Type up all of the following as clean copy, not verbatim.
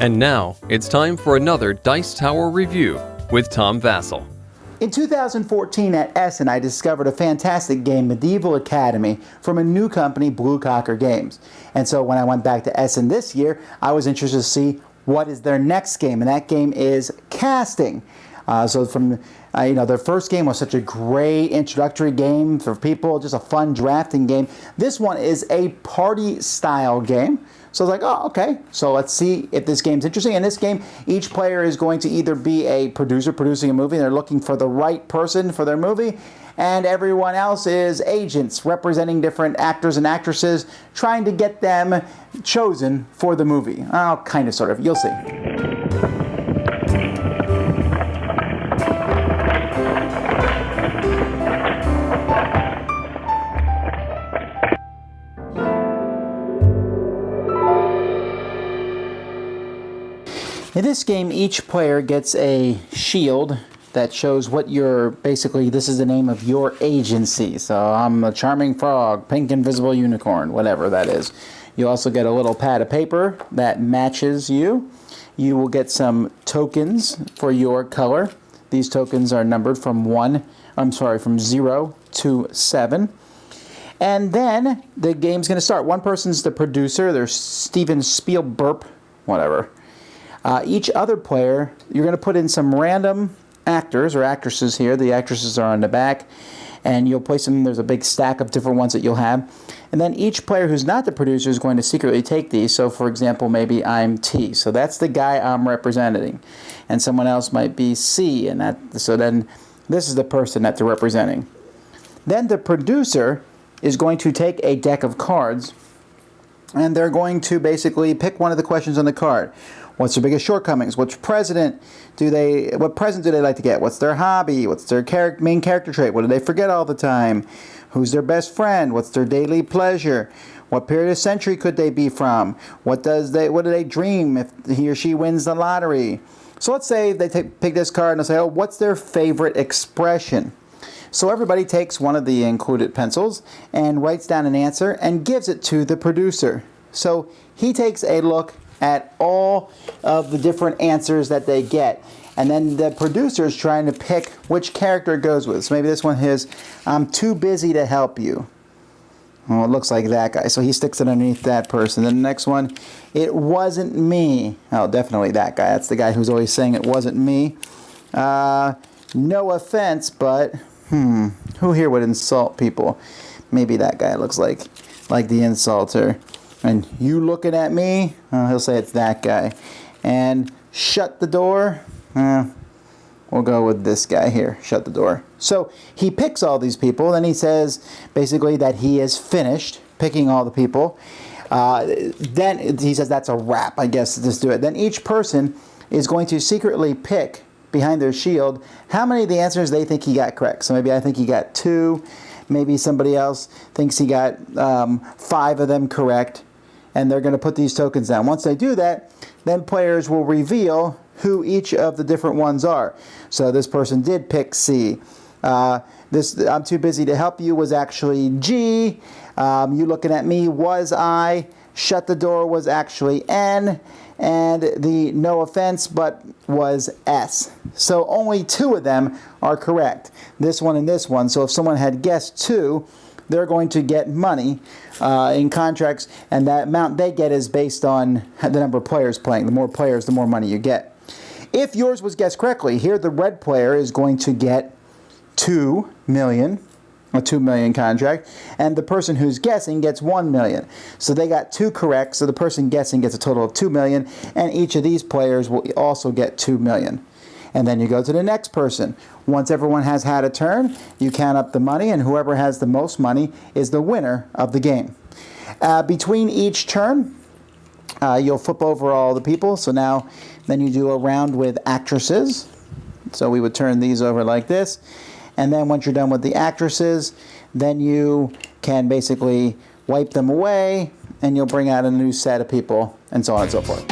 And now, it's time for another Dice Tower review with Tom Vasel. In 2014 at Essen, I discovered a fantastic game, Medieval Academy, from a new company, Blue Cocker Games. And so when I went back to Essen this year, I was interested to see what is their next game, and that game is Casting. Their first game was such a great introductory game for people, just a fun drafting game. This one is a party-style game. So I was like, oh, okay. So let's see if this game's interesting. In this game, each player is going to either be a producer producing a movie, and they're looking for the right person for their movie, and everyone else is agents representing different actors and actresses, trying to get them chosen for the movie. Oh, kind of, sort of. You'll see. In this game, each player gets a shield that shows what this is the name of your agency. So I'm a charming frog, pink invisible unicorn, whatever that is. You also get a little pad of paper that matches you. You will get some tokens for your color. These tokens are numbered from 0 to 7. And then the game's going to start. One person's the producer. There's Steven Spielberg, whatever. Each other player, you're going to put in some random actors or actresses here. The actresses are on the back, and you'll place them. There's a big stack of different ones that you'll have. And then each player who's not the producer is going to secretly take these. So, for example, maybe I'm T. So that's the guy I'm representing. And someone else might be C. So then this is the person that they're representing. Then the producer is going to take a deck of cards, and they're going to basically pick one of the questions on the card. What's their biggest shortcomings? What present do they like to get? What's their hobby? What's their main character trait? What do they forget all the time? Who's their best friend? What's their daily pleasure? What period of century could they be from? What do they dream if he or she wins the lottery? So let's say they pick this card and they'll say, oh, what's their favorite expression? So everybody takes one of the included pencils and writes down an answer and gives it to the producer. So he takes a look at all of the different answers that they get. And then the producer is trying to pick which character it goes with. So maybe this one is, I'm too busy to help you. Well, it looks like that guy. So he sticks it underneath that person. Then the next one, it wasn't me. Oh, definitely that guy. That's the guy who's always saying it wasn't me. No offense, but who here would insult people? Maybe that guy looks like the insulter. And you looking at me? He'll say it's that guy. And shut the door? We'll go with this guy here. Shut the door. So he picks all these people. Then he says basically that he is finished picking all the people. Then he says that's a wrap. I guess just do it. Then each person is going to secretly pick behind their shield how many of the answers they think he got correct. So maybe I think he got 2. Maybe somebody else thinks he got 5 of them correct. And they're going to put these tokens down. Once they do that, then players will reveal who each of the different ones are. So this person did pick C. This I'm too busy to help you was actually G. You looking at me was I. Shut the door was actually N. And the no offense but was S. So only 2 of them are correct. This one and this one. So if someone had guessed 2, they're going to get money in contracts, and that amount they get is based on the number of players playing. The more players, the more money you get. If yours was guessed correctly, here the red player is going to get 2 million, a 2 million contract, and the person who's guessing gets 1 million. So they got 2 correct, so the person guessing gets a total of 2 million, and each of these players will also get 2 million. And then you go to the next person. Once everyone has had a turn, you count up the money, and whoever has the most money is the winner of the game. Between each turn, you'll flip over all the people. So then you do a round with actresses. So we would turn these over like this. And then once you're done with the actresses, then you can basically wipe them away, and you'll bring out a new set of people, and so on and so forth.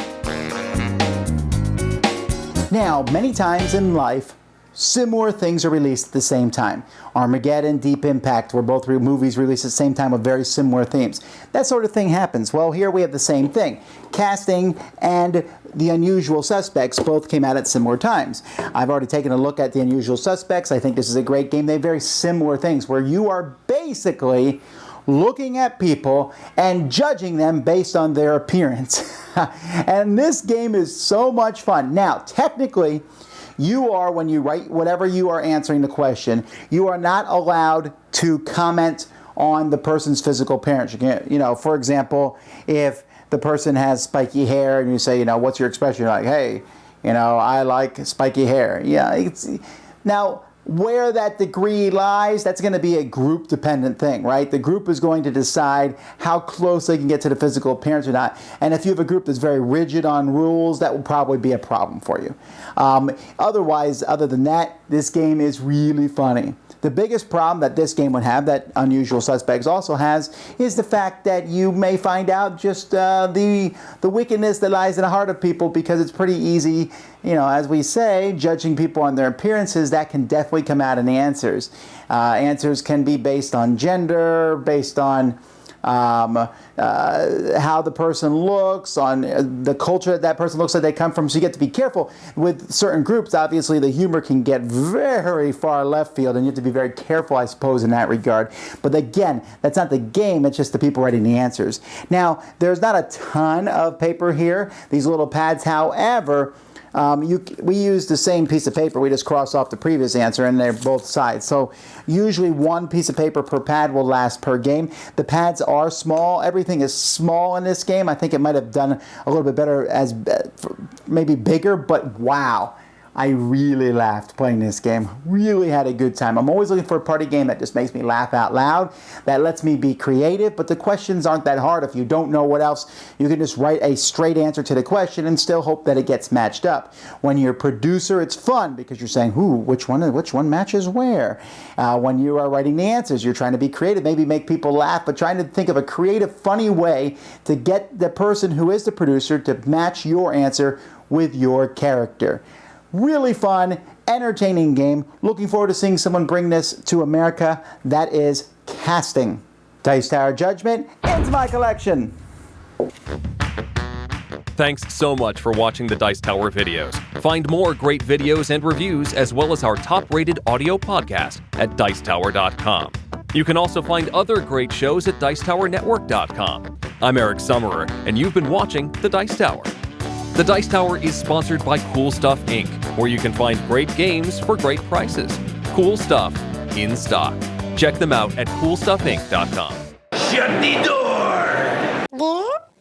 Now, many times in life, similar things are released at the same time. Armageddon, Deep Impact were both movies released at the same time with very similar themes. That sort of thing happens. Well, here we have the same thing. Casting and The Unusual Suspects both came out at similar times. I've already taken a look at The Unusual Suspects. I think this is a great game. They have very similar things where you are basically looking at people and judging them based on their appearance. And this game is so much fun. Now, technically, you are, when you write whatever you are answering the question, you are not allowed to comment on the person's physical appearance. You can't, for example, if the person has spiky hair and you say, what's your expression? You're like, hey, I like spiky hair. Yeah, now, where that degree lies, that's going to be a group-dependent thing, right? The group is going to decide how close they can get to the physical appearance or not. And if you have a group that's very rigid on rules, that will probably be a problem for you. Otherwise, other than that, this game is really funny. The biggest problem that this game would have, that Unusual Suspects also has, is the fact that you may find out just the wickedness that lies in the heart of people, because it's pretty easy, as we say, judging people on their appearances. That can definitely come out in the answers. Answers can be based on gender, based on how the person looks, on the culture that person looks like they come from. So you get to be careful. With certain groups, obviously, the humor can get very far left field, and you have to be very careful, I suppose, in that regard. But again, that's not the game. It's just the people writing the answers. Now, there's not a ton of paper here, these little pads. However, we use the same piece of paper. We just cross off the previous answer, and they're both sides. So usually one piece of paper per pad will last per game. The pads are small. Everything is small in this game. I think it might have done a little bit better as maybe bigger, but wow. I really laughed playing this game. Really had a good time. I'm always looking for a party game that just makes me laugh out loud, that lets me be creative, but the questions aren't that hard. If you don't know what else, you can just write a straight answer to the question and still hope that it gets matched up. When you're a producer, it's fun because you're saying, which one matches where? When you are writing the answers, you're trying to be creative, maybe make people laugh, but trying to think of a creative, funny way to get the person who is the producer to match your answer with your character. Really fun, entertaining game. Looking forward to seeing someone bring this to America. That is Casting. Dice Tower Judgment into my collection. Thanks so much for watching the Dice Tower videos. Find more great videos and reviews, as well as our top-rated audio podcast at Dicetower.com. You can also find other great shows at Dicetowernetwork.com. I'm Eric Summerer, and you've been watching the Dice Tower. The Dice Tower is sponsored by Cool Stuff Inc., where you can find great games for great prices. Cool stuff in stock. Check them out at CoolStuffInc.com. Shut the door!